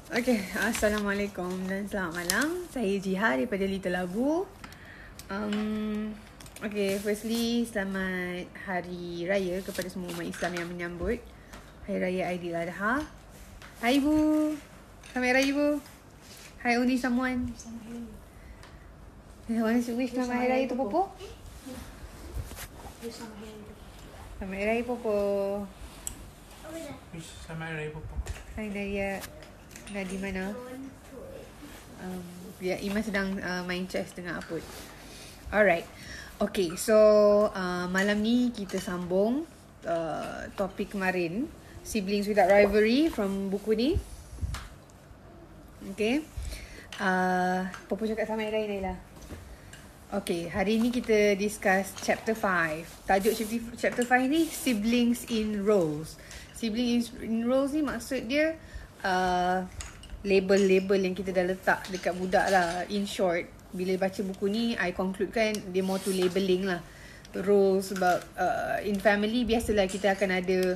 Okay, Assalamualaikum dan selamat malam. Saya Jiha daripada Little Labu. Okay, firstly, selamat Hari Raya kepada semua umat Islam yang menyambut Hari Raya Aidiladha. Hai Ibu. Selamat Hari Raya Ibu. Hai only someone. Want to wish selamat Hari Raya tu Popo? Selamat Hari Raya Popo. Wish selamat Hari Raya Popo. Hai Naya. Di mana? Ya, Iman sedang main chess dengan Aput. Alright. Okay, so malam ni kita sambung topik kemarin, Siblings Without Rivalry from buku ni. Okay. Popo cakap sama Ira Naila. Okay, hari ni kita discuss chapter 5. Tajuk chapter 5 ni Siblings in Roles. Siblings in Roles ni maksud dia label-label yang kita dah letak dekat budak lah. In short, bila baca buku ni, I conclude kan dia more to labeling lah. Roles sebab in family biasalah kita akan ada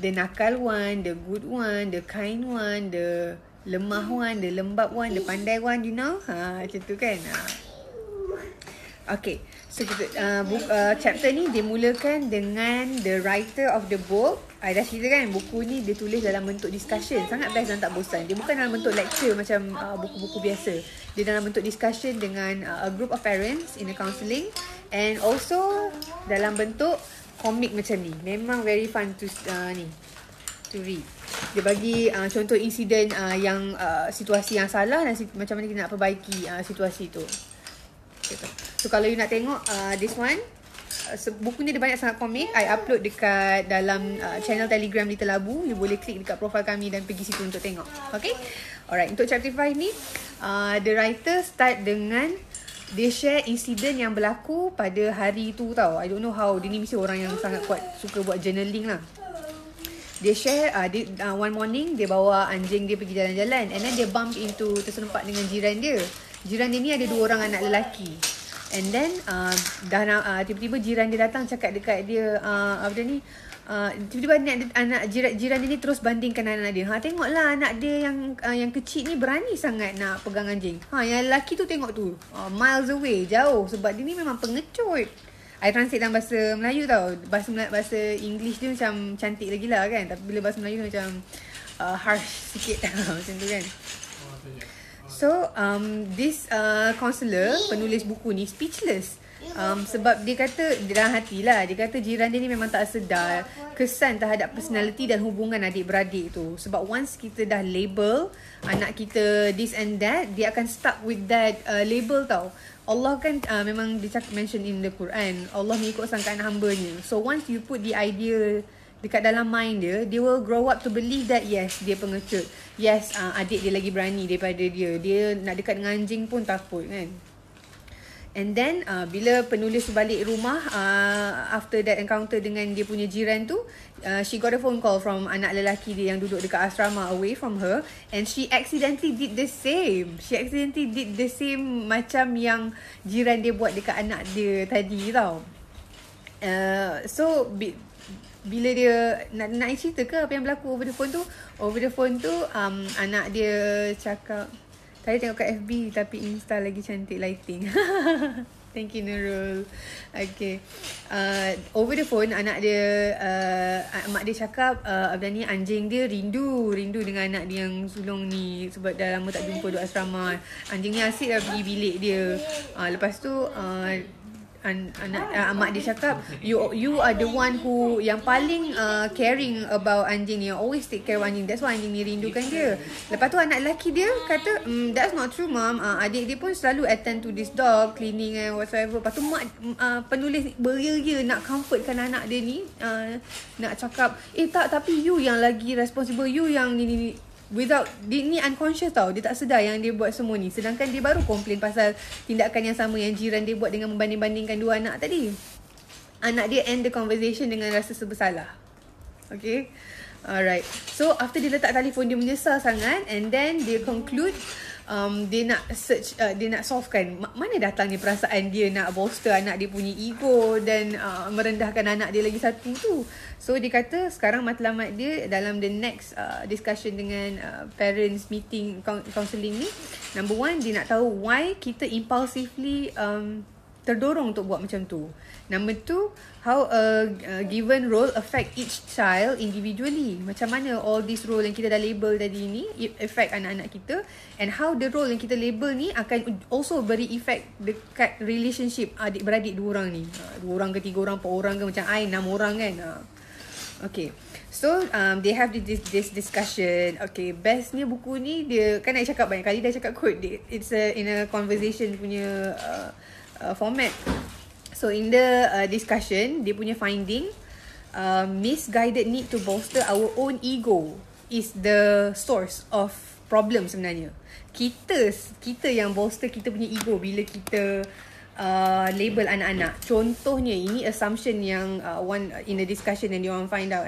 the nakal one, the good one, the kind one, the lemah one, the lembab one, the pandai one, you know. Macam tu kan. Okay, so kita chapter ni dimulakan dengan the writer of the book. I dah cerita kan, buku ni dia tulis dalam bentuk discussion. Sangat best dan tak bosan. Dia bukan dalam bentuk lecture macam buku-buku biasa. Dia dalam bentuk discussion dengan a group of parents in a counselling. And also dalam bentuk komik macam ni. Memang very fun to read. Dia bagi contoh insiden yang situasi yang salah dan macam mana kita nak perbaiki situasi tu. So kalau you nak tengok this one, buku ni dia banyak sangat komik. I upload dekat dalam channel Telegram Little Labu. You boleh klik dekat profile kami dan pergi situ untuk tengok. Okay. Alright, untuk chapter 5 ni the writer start dengan dia share insiden yang berlaku pada hari tu tau. I don't know how. Dia ni mesti orang yang sangat kuat suka buat journaling lah. Dia share one morning dia bawa anjing dia pergi jalan-jalan, and then dia bump into, terserempak dengan jiran dia. Jiran dia ni ada 2 orang anak lelaki. And then tiba-tiba jiran dia datang cakap dekat dia tiba-tiba anak jiran dia ni terus bandingkan anak dia. Tengoklah anak dia yang kecil ni berani sangat nak pegang anjing. Yang lelaki tu tengok tu, miles away, jauh, sebab dia ni memang pengecut. I translate dalam bahasa Melayu tau. Bahasa English dia macam cantik lagi lah kan, tapi bila bahasa Melayu macam harsh sikit. Macam tu kan. So this counselor, penulis buku ni speechless. Sebab dia kata dalam hati lah, dia kata jiran dia ni memang tak sedar kesan terhadap personality dan hubungan adik-beradik tu. Sebab once kita dah label anak kita this and that, dia akan stuck with that label tau. Allah kan memang dia mention in the Quran, Allah mengikut sangkaan hamba-Nya. So once you put the idea dekat dalam mind dia, dia will grow up to believe that yes, dia pengecut. Yes, adik dia lagi berani daripada dia. Dia nak dekat dengan anjing pun takut kan. And then bila penulis balik rumah after that encounter dengan dia punya jiran tu, she got a phone call from anak lelaki dia yang duduk dekat asrama away from her, and she accidentally did the same. She accidentally did the same macam yang jiran dia buat dekat anak dia tadi tau. So bila dia nak cerita ke apa yang berlaku over the phone tu? Over the phone tu anak dia cakap, tadi tengok kat FB tapi Insta lagi cantik lighting. Thank you Nurul. Okay. Over the phone anak dia mak dia cakap ni anjing dia rindu dengan anak dia yang sulung ni, sebab dah lama tak jumpa duduk asrama. Anjing ni asyik dah pergi bilik dia. Lepas tu mak dia cakap, you are the one who yang paling caring about anjing ni, always take care of anjing, that's why anjing ni rindukan dia. Lepas tu anak lelaki dia kata, that's not true mom, adik dia pun selalu attend to this dog, cleaning and whatsoever. Lepas tu mak penulis beria-ria nak comfortkan anak dia ni, nak cakap tak, tapi you yang lagi responsible, you yang ni. Without, dia ni unconscious tau. Dia tak sedar yang dia buat semua ni. Sedangkan dia baru komplain pasal tindakan yang sama yang jiran dia buat dengan membanding-bandingkan 2 anak tadi. Anak dia end the conversation dengan rasa bersalah. Okay. Alright. So after dia letak telefon, dia menyesal sangat. And then dia conclude dia nak search, dia nak solvekan mana datangnya perasaan dia nak bolster anak dia punya ego dan merendahkan anak dia lagi satu tu. So dia kata sekarang matlamat dia dalam the next discussion dengan parents meeting counselling ni, number one, dia nak tahu why kita impulsively terdorong untuk buat macam tu. Number two, how a given role affect each child individually. Macam mana all this role yang kita dah label tadi ni affect anak-anak kita, and how the role yang kita label ni akan also beri effect dekat relationship adik-beradik dua orang ni. Dua orang ke tiga orang, empat orang ke, macam I 6 orang kan. Okay. So they have this discussion. Okay, bestnya buku ni, dia kan I cakap banyak kali dah cakap quote dia. It's in a conversation punya format. So in the discussion, dia punya finding, misguided need to bolster our own ego is the source of problem sebenarnya. Kita yang bolster kita punya ego bila kita label anak-anak. Contohnya, ini assumption yang one in the discussion yang dia orang find out.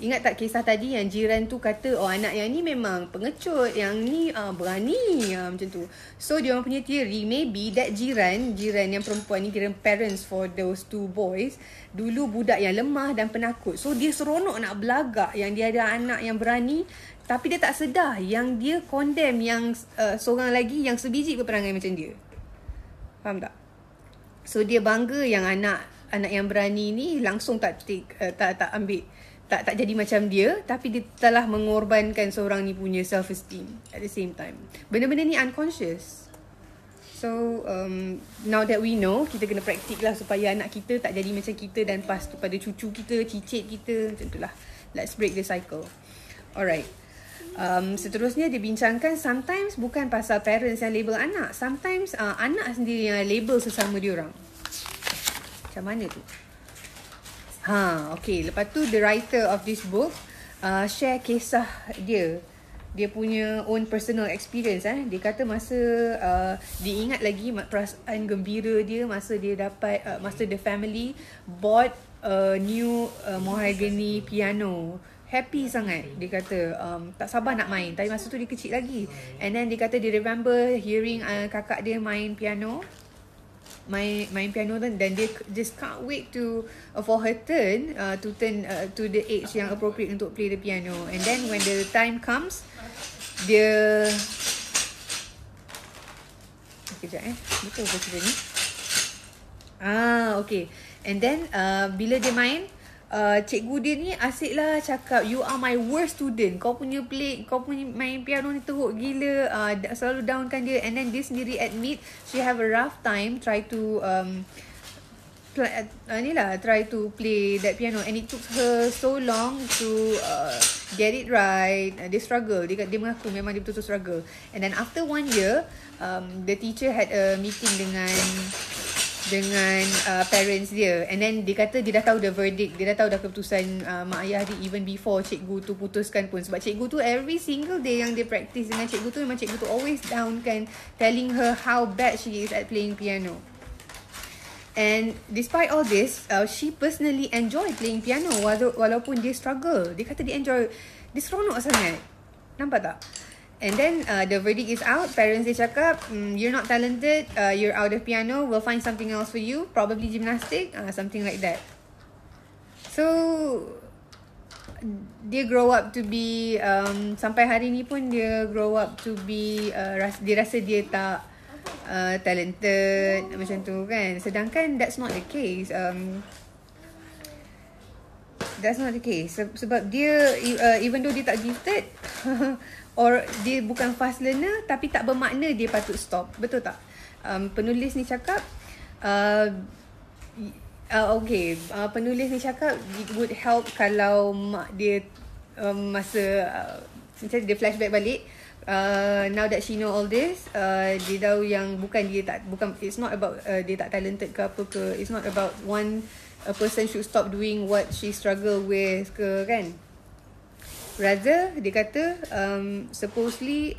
Ingat tak kisah tadi yang jiran tu kata, oh anak yang ni memang pengecut, yang ni berani, macam tu. So dia orang punya theory, maybe that jiran yang perempuan ni, kira parents for those two boys, dulu budak yang lemah dan penakut. So dia seronok nak belagak yang dia ada anak yang berani, tapi dia tak sedar yang dia condemn yang seorang lagi yang sebiji berperangai macam dia. Faham tak? So dia bangga yang anak yang berani ni langsung tak ambil, tak jadi macam dia, tapi dia telah mengorbankan seorang ni punya self esteem at the same time. Benda-benda ni unconscious. So now that we know, kita kena praktik lah supaya anak kita tak jadi macam kita, dan lepas tu pada cucu kita, cicit kita, macam tu lah. Let's break the cycle. Alright. Seterusnya dia bincangkan, sometimes bukan pasal parents yang label anak, sometimes anak sendiri yang label sesama dia orang. Macam mana tu? Okay. Lepas tu the writer of this book share kisah dia punya own personal experience. Dia kata masa dia ingat lagi perasaan gembira dia masa dia dapat masa the family bought a new mahogany piano. Happy sangat. Dia kata tak sabar nak main. Tapi masa tu dia kecil lagi. And then dia kata dia remember hearing kakak dia main piano. Main piano, dan dia just can't wait for her turn to turn to the age yang appropriate untuk play the piano. And then when the time comes, dia kejap betul ke cerita ni? Okay. And then bila dia main, cikgu dia ni asyik lah cakap, you are my worst student, kau punya main piano ni teruk gila, selalu downkan dia. And then dia sendiri admit she have a rough time try to play that piano, and it took her so long to get it right. Dia struggle, dia mengaku memang dia betul-betul struggle. And then after 1 year, the teacher had a meeting dengan parents dia, and then dia kata dia dah tahu the verdict, dia dah tahu dah keputusan mak ayah dia even before cikgu tu putuskan pun. Sebab cikgu tu every single day yang dia practice dengan cikgu tu, memang cikgu tu always downkan, telling her how bad she is at playing piano. And despite all this, she personally enjoy playing piano walaupun dia struggle. Dia kata dia enjoy, dia seronok sangat. Nampak tak? And then the verdict is out. Parents dia cakap, you're not talented, you're out of piano, we'll find something else for you, probably gymnastic, something like that. So dia grow up to be sampai hari ni pun dia grow up to be dia rasa dia tak talented macam tu kan. Sedangkan that's not the case. That's not the case. Sebab dia even though dia tak gifted or dia bukan fast learner, tapi tak bermakna dia patut stop. Betul tak? Penulis ni cakap penulis ni cakap it would help kalau mak dia masa macam dia flashback balik, now that she know all this, dia tahu yang bukan it's not about dia tak talented ke apa ke, it's not about a person should stop doing what she struggle with ke kan. Rather dia kata supposedly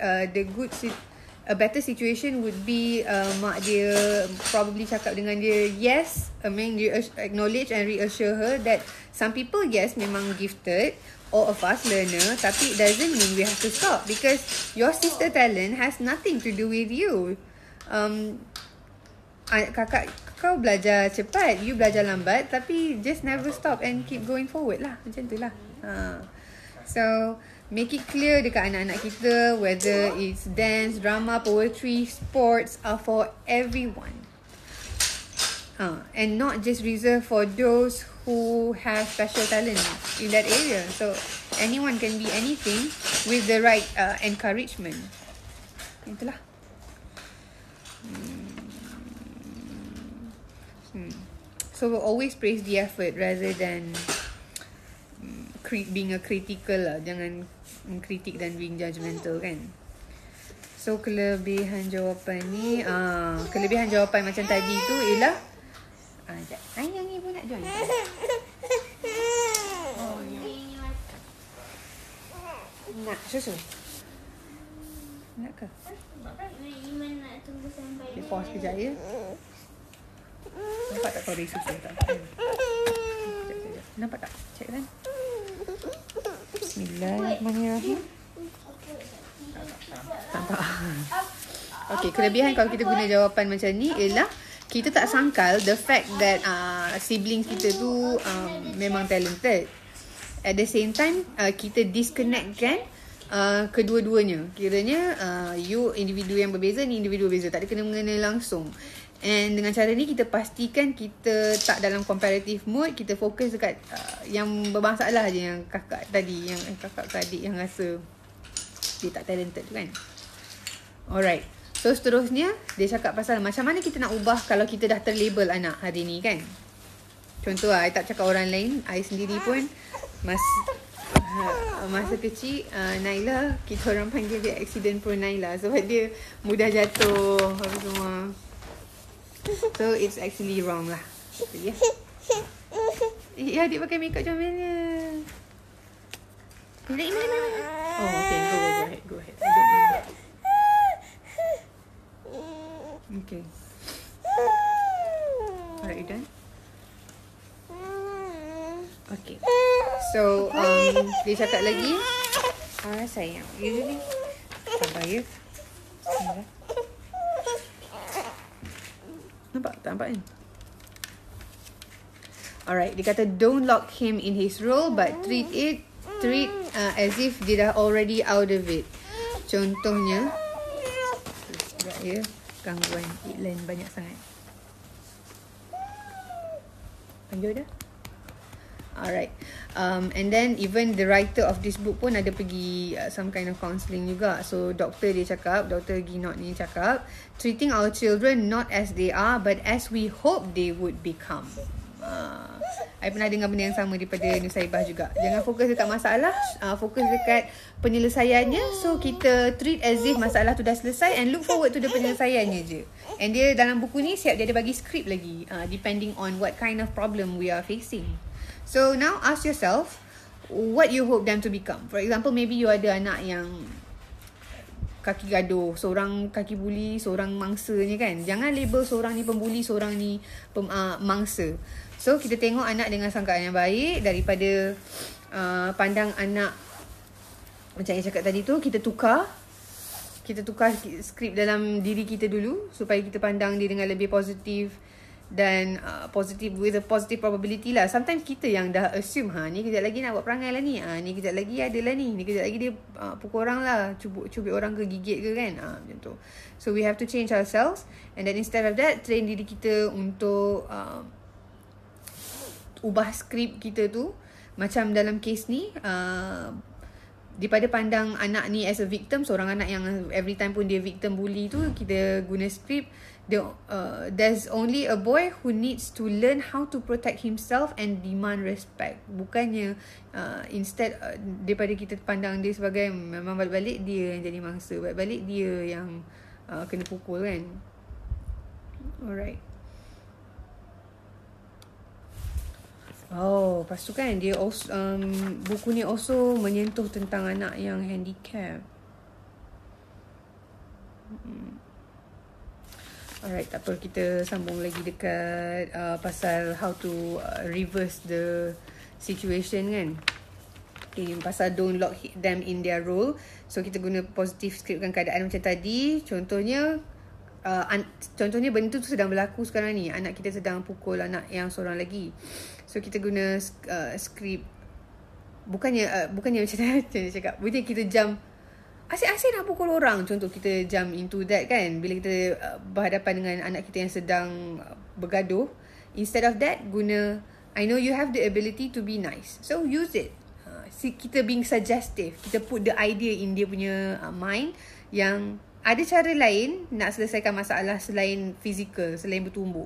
a better situation would be mak dia probably cakap dengan dia, yes, I mean dia acknowledge and reassure her that some people, yes, memang gifted or a fast learner, tapi it doesn't mean we have to stop because your sister talent has nothing to do with you. Kakak kau belajar cepat, you belajar lambat, tapi just never stop and keep going forward lah. Macam tu lah. So make it clear dekat anak-anak kita whether it's dance, drama, poetry, sports are for everyone. And not just reserved for those who have special talent in that area. So anyone can be anything with the right encouragement. Itulah. So we'll always praise the effort rather than being a critical lah. Jangan kritik dan being judgmental kan. So kelebihan jawapan ni, kelebihan jawapan macam tadi tu ialah yang ibu nak join. Oh ya. Nak susu? Nak ke? Iman nak tunggu sampai dia pause kejap ya. Nampak tak kau dari susu tak? Nampak tak? Cek kan? Bismillahirrahmanirrahim. Nampak. Okay, kelebihan kalau kita guna jawapan macam ni ialah kita tak sangkal the fact that siblings kita tu memang talented. At the same time, kita disconnectkan kedua-duanya. Kiranya you individu yang berbeza, ni individu berbeza. Tak ada kena-mengena langsung. And dengan cara ni kita pastikan kita tak dalam comparative mood. Kita fokus dekat yang bermasalah je, yang kakak tadi, yang kakak ke adik yang rasa dia tak talented tu kan. Alright. So seterusnya dia cakap pasal macam mana kita nak ubah kalau kita dah terlabel anak hari ni kan. Contoh I tak cakap orang lain, I sendiri pun masa kecil Naila, kita orang panggil dia accident prone Naila sebab dia mudah jatuh apa semua. So it's actually wrong lah. Ya. Ya, adik pakai makeup macam mana? Oh, okay. Go ahead. I don't mind. Okay. Alright, you done? Okay. So, dia cakap lagi. Sayang. Usually, sabar ya. Bismillah. Nampak kan? Alright, dia kata don't lock him in his role but treat as if dia dah already out of it. Contohnya, sekejap ya, gangguan iklan banyak sangat. Lanjut dah? Alright. And then even the writer of this book pun ada pergi some kind of counselling juga. So Dr. Ginot ni cakap, treating our children not as they are but as we hope they would become. I pernah dengar benda yang sama daripada Nusaibah juga. Jangan fokus dekat masalah, fokus dekat penyelesaiannya. So kita treat as if masalah tu dah selesai and look forward to the penyelesaiannya je. And dia dalam buku ni siap dia ada bagi skrip lagi, depending on what kind of problem we are facing. So now ask yourself what you hope them to become. For example, maybe you ada anak yang kaki gaduh, seorang kaki buli, seorang mangsanya kan. Jangan label seorang ni pembuli, seorang ni mangsa. So kita tengok anak dengan sangkaan yang baik daripada pandang anak macam yang cakap tadi tu. Kita tukar skrip dalam diri kita dulu supaya kita pandang dia dengan lebih positif dan positive with a positive probability lah. Sometimes kita yang dah assume ni kejap lagi nak buat perangai lah ni, ni kejap lagi adalah ni kejap lagi dia pukul orang lah, cubit orang ke, gigit ke kan, macam tu. So we have to change ourselves and then instead of that train diri kita untuk ubah skrip kita tu. Macam dalam kes ni, daripada pandang anak ni as a victim, seorang anak yang every time pun dia victim bully tu, kita guna skrip there's only a boy who needs to learn how to protect himself and demand respect. Bukannya instead daripada kita pandang dia sebagai memang balik-balik dia yang jadi mangsa, balik-balik dia yang kena pukul kan. Alright. Lepas tu kan dia also, buku ni also menyentuh tentang anak yang handicap. Alright, tak apa, kita sambung lagi dekat pasal how to reverse the situation kan. Okay, pasal don't lock them in their role. So kita guna positive scriptkan keadaan macam tadi. Contohnya benda tu sedang berlaku sekarang ni. Anak kita sedang pukul anak yang seorang lagi. So kita guna script. Bukannya macam mana cakap. Bukannya kita jump asyik-asyik nak pukul orang. Contoh kita jump into that kan. Bila kita berhadapan dengan anak kita yang sedang bergaduh. Instead of that, guna I know you have the ability to be nice. So use it. Kita being suggestive. Kita put the idea in dia punya mind. Yang ada cara lain nak selesaikan masalah selain fizikal, selain bertumbuk.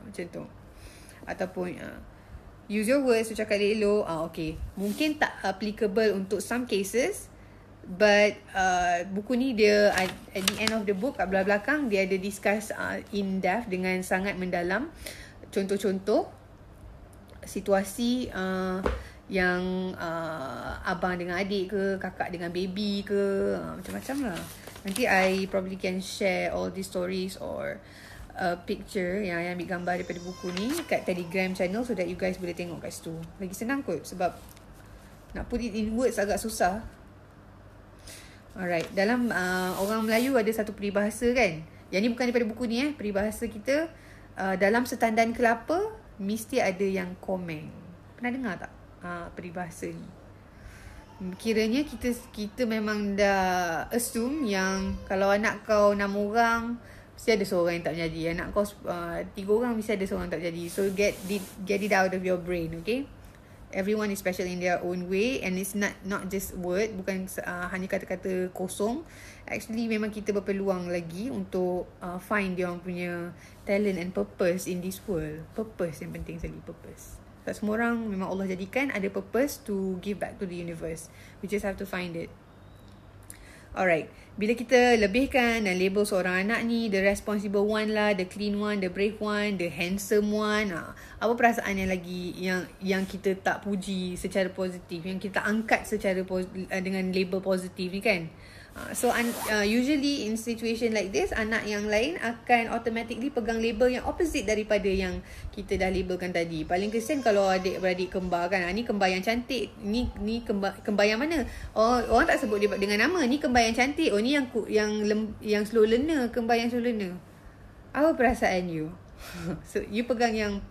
Macam tu. Ataupun use your words to cakap elok. Okay. Mungkin tak applicable untuk some cases. But buku ni dia at the end of the book kat belakang dia ada discuss in depth dengan sangat mendalam contoh-contoh situasi yang abang dengan adik ke, kakak dengan baby ke, macam-macam lah. Nanti I probably can share all these stories or a picture yang ambil gambar daripada buku ni kat Telegram channel so that you guys boleh tengok kat situ. Lagi senang kot sebab nak put it in words agak susah. Alright, dalam orang Melayu ada satu peribahasa kan. Yang ni bukan daripada buku ni peribahasa kita, dalam setandan kelapa mesti ada yang komen. Pernah dengar tak peribahasa ni? Kiranya kita memang dah assume yang kalau anak kau 6 orang mesti ada seorang yang tak menjadi. Anak kau 3 orang mesti ada seorang yang tak menjadi. So get it out of your brain, okay? Everyone is special in their own way and it's not just word, bukan hanya kata-kata kosong. Actually memang kita berpeluang lagi untuk find dia orang punya talent and purpose in this world. Purpose yang penting sekali, purpose. Sebab semua orang memang Allah jadikan ada purpose to give back to the universe. We just have to find it. Alright, bila kita lebihkan dan label seorang anak ni, the responsible one lah, the clean one, the brave one, the handsome one, apa perasaan yang lagi yang kita tak puji secara positif, yang kita angkat secara dengan label positif ni kan. So usually in situation like this, anak yang lain akan automatically pegang label yang opposite daripada yang kita dah labelkan tadi. Paling kesian kalau adik-beradik kembar kan. Ni kembar yang cantik, ni kembar yang mana? Oh, orang tak sebut dia dengan nama. Ni kembar yang cantik. Oh, ni yang slow learner, kembar yang slow learner. Apa perasaan you? So you pegang yang,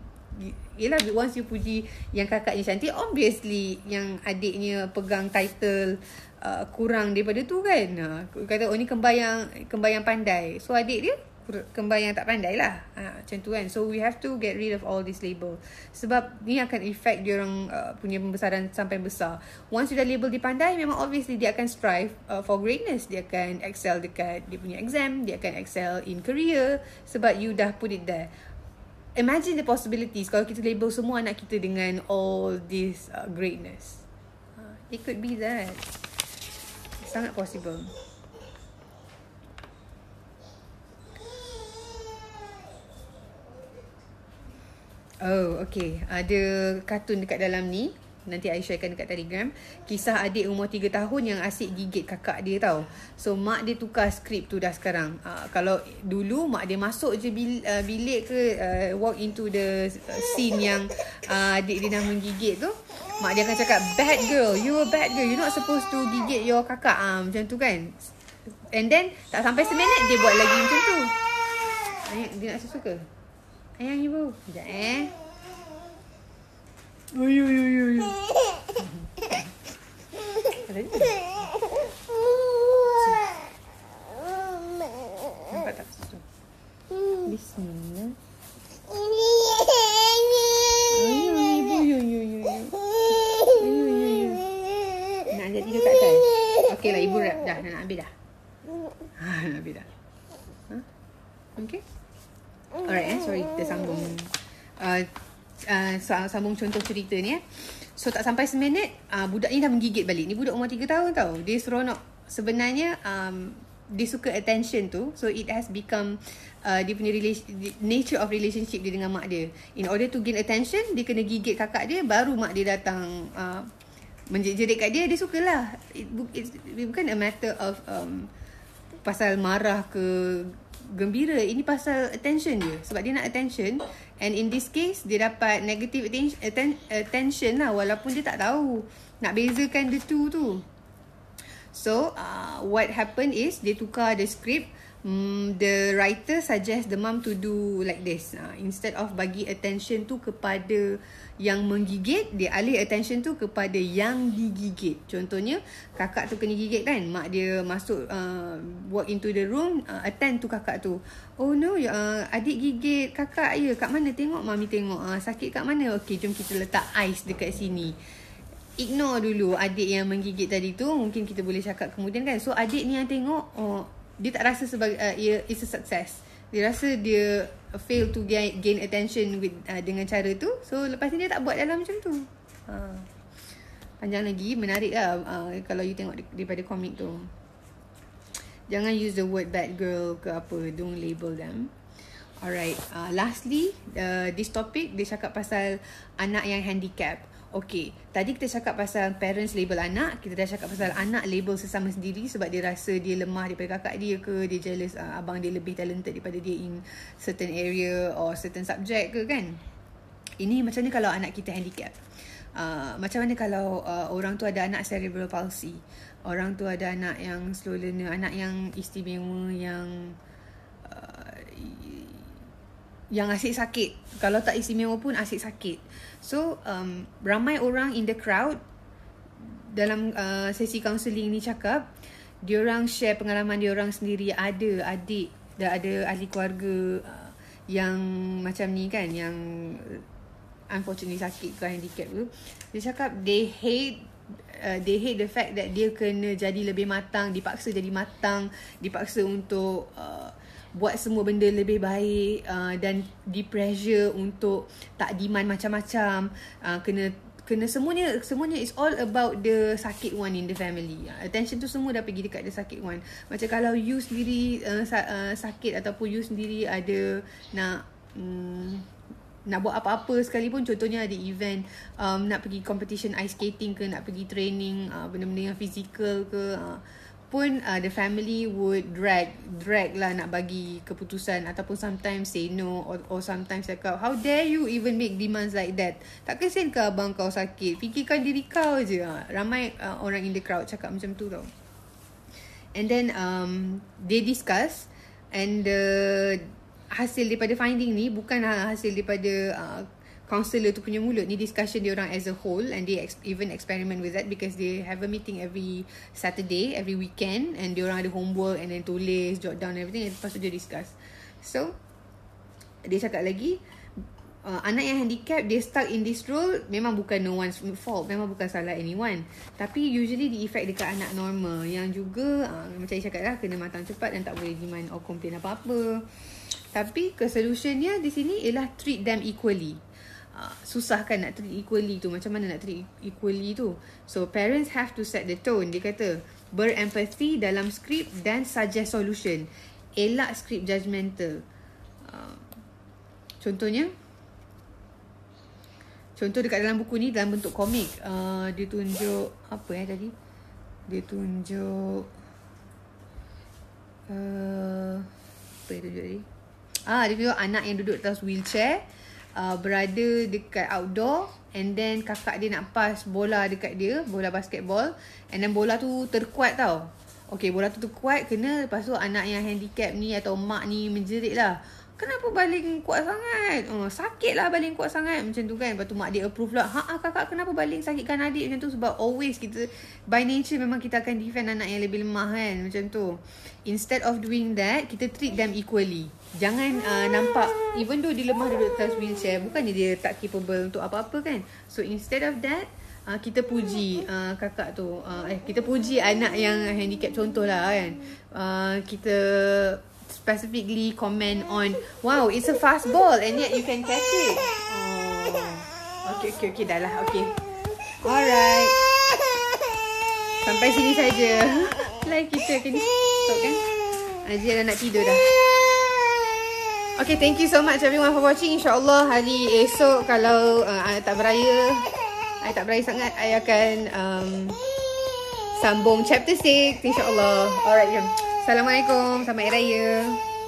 yelah, once you puji yang kakaknya cantik, obviously yang adiknya pegang title kurang daripada tu kan. Kata oh ni kembar yang pandai, so adik dia kembar yang tak pandai lah. Macam tu kan. So we have to get rid of all this label, sebab ni akan affect dia orang punya pembesaran sampai besar. Once you dah label dia pandai, memang obviously dia akan strive for greatness. Dia akan excel dekat dia punya exam, dia akan excel in career, sebab you dah put it there. Imagine the possibilities kalau kita label semua anak kita dengan all this greatness. It could be that. Sangat possible. Oh, okay. Ada kartun dekat dalam ni. Nanti I sharekan dekat Telegram. Kisah adik umur 3 tahun yang asyik gigit kakak dia tau. So mak dia tukar skrip tu dah sekarang. Kalau dulu mak dia masuk je bilik ke walk into the scene yang adik dia dah menggigit tu, mak dia akan cakap, bad girl, you a bad girl, you're not supposed to gigit your kakak. Macam tu kan. And then tak sampai seminit dia buat lagi macam tu. Dia nak susu ke? Ayang ibu. Sekejap Uyu. Nampak tak susu? Bismillah. Uyu. Nak ajak tidur kat atas? Okey lah, ibu dah nak ambil dah. Nak ambil dah. Okay. Alright, sorry, kita sambung. Sambung contoh cerita ni. So tak sampai seminit, budak ni dah menggigit balik. Ni budak umur 3 tahun tau. Dia seronok. Sebenarnya dia suka attention tu. So it has become dia punya nature of relationship dia dengan mak dia. In order to gain attention, dia kena gigit kakak dia, baru mak dia datang menjerit kat dia. Dia sukalah. It bukan a matter of pasal marah ke gembira. Ini pasal attention dia. Sebab dia nak attention. And in this case, dia dapat negative attention lah. Walaupun dia tak tahu nak bezakan the two tu. So, what happened is, dia tukar the script. The writer suggest the mom to do like this. Instead of bagi attention tu kepada yang menggigit, dia alih attention tu kepada yang digigit. Contohnya, kakak tu kena gigit kan, mak dia masuk walk into the room, attend tu kakak tu. Oh no, adik gigit kakak ya. Kat mana? Tengok mami tengok. Sakit kat mana? Okay, jom kita letak ais dekat sini. Ignore dulu adik yang menggigit tadi tu. Mungkin kita boleh cakap kemudian kan. So adik ni yang tengok, dia tak rasa sebagai it's a success. Dia rasa dia fail to gain attention with dengan cara tu. So lepas ni dia tak buat dalam macam tu. Panjang lagi, menarik lah kalau you tengok daripada komik tu. Jangan use the word bad girl ke apa. Don't label them. Alright, lastly, this topic dia cakap pasal anak yang handicap. Okay, tadi kita cakap pasal parents label anak. Kita dah cakap pasal anak label sesama sendiri sebab dia rasa dia lemah daripada kakak dia ke, dia jealous abang dia lebih talented daripada dia in certain area or certain subject ke kan. Ini macam ni kalau anak kita handicap. Macam mana kalau orang tu ada anak cerebral palsy, orang tu ada anak yang slow learner, anak yang istimewa, yang asyik sakit. Kalau tak istimewa pun asyik sakit. So ramai orang in the crowd dalam sesi kaunseling ni cakap, diorang share pengalaman diorang sendiri. Ada adik, ada ahli keluarga yang macam ni kan, yang unfortunately sakit ke handicap tu. Dia cakap they hate the fact that dia kena jadi lebih matang, dipaksa jadi matang, dipaksa untuk buat semua benda lebih baik, dan di pressure untuk tak demand macam-macam, kena semuanya is all about the sakit one in the family. Attention tu semua dah pergi dekat the sakit one. Macam kalau you sendiri sakit ataupun you sendiri ada nak buat apa-apa sekalipun, contohnya ada event, nak pergi competition ice skating ke, nak pergi training benda-benda yang fizikal ke, pun the family would drag lah nak bagi keputusan, ataupun sometimes say no, or sometimes cakap how dare you even make demands like that. Tak kesian ke abang kau sakit, fikirkan diri kau je. Ramai orang in the crowd cakap macam tu tau. And then they discuss, and the hasil daripada finding ni bukan hasil daripada counselor tu punya mulut. Ni discussion dia orang as a whole, and they even experiment with that because they have a meeting every Saturday, every weekend, and dia orang ada homework and then tulis, jot down everything, and lepas tu dia discuss. So dia cakap lagi, anak yang handicap, dia stuck in this role, memang bukan no one's fault, memang bukan salah anyone, tapi usually di effect dekat anak normal yang juga macam saya cakap lah, kena matang cepat dan tak boleh demand or complain apa-apa. Tapi solutionnya di sini ialah treat them equally. Susah kan nak treat equally tu. Macam mana nak treat equally tu? So parents have to set the tone. Dia kata berempathy dalam skrip dan suggest solution. Elak skrip judgemental. Contohnya, contoh dekat dalam buku ni dalam bentuk komik, dia tunjuk apa tadi? Dia tunjuk apa yang tunjuk tadi? Dia tunjuk anak yang duduk atas wheelchair, berada dekat outdoor, and then kakak dia nak pass bola dekat dia, bola basketball, and then bola tu terkuat tau. Okay, bola tu terkuat, kena, lepas tu anak yang handicap ni atau mak ni menjerit lah, kenapa baling kuat sangat? Sakit lah baling kuat sangat. Macam tu kan. Lepas tu mak dia approve lah. Kakak kenapa baling sakitkan adik macam tu? Sebab always kita, by nature memang kita akan defend anak yang lebih lemah kan. Macam tu. Instead of doing that, kita treat them equally. Jangan nampak, even though dia lemah duduk atas wheelchair, bukannya dia tak capable untuk apa-apa kan. So instead of that, kita puji kakak tu. Kita puji anak yang handicap, contoh lah kan. Kita specifically comment on, wow, it's a fast ball and yet you can catch it. Okay, dah lah. Okay, alright, sampai sini saja. Like kita kena stop kan. Azia dah nak tidur dah. Okay, thank you so much everyone for watching. InsyaAllah hari esok kalau I tak beraya sangat, I akan sambung chapter 6 InsyaAllah. Alright, jom. Assalamualaikum. Selamat Hari Raya.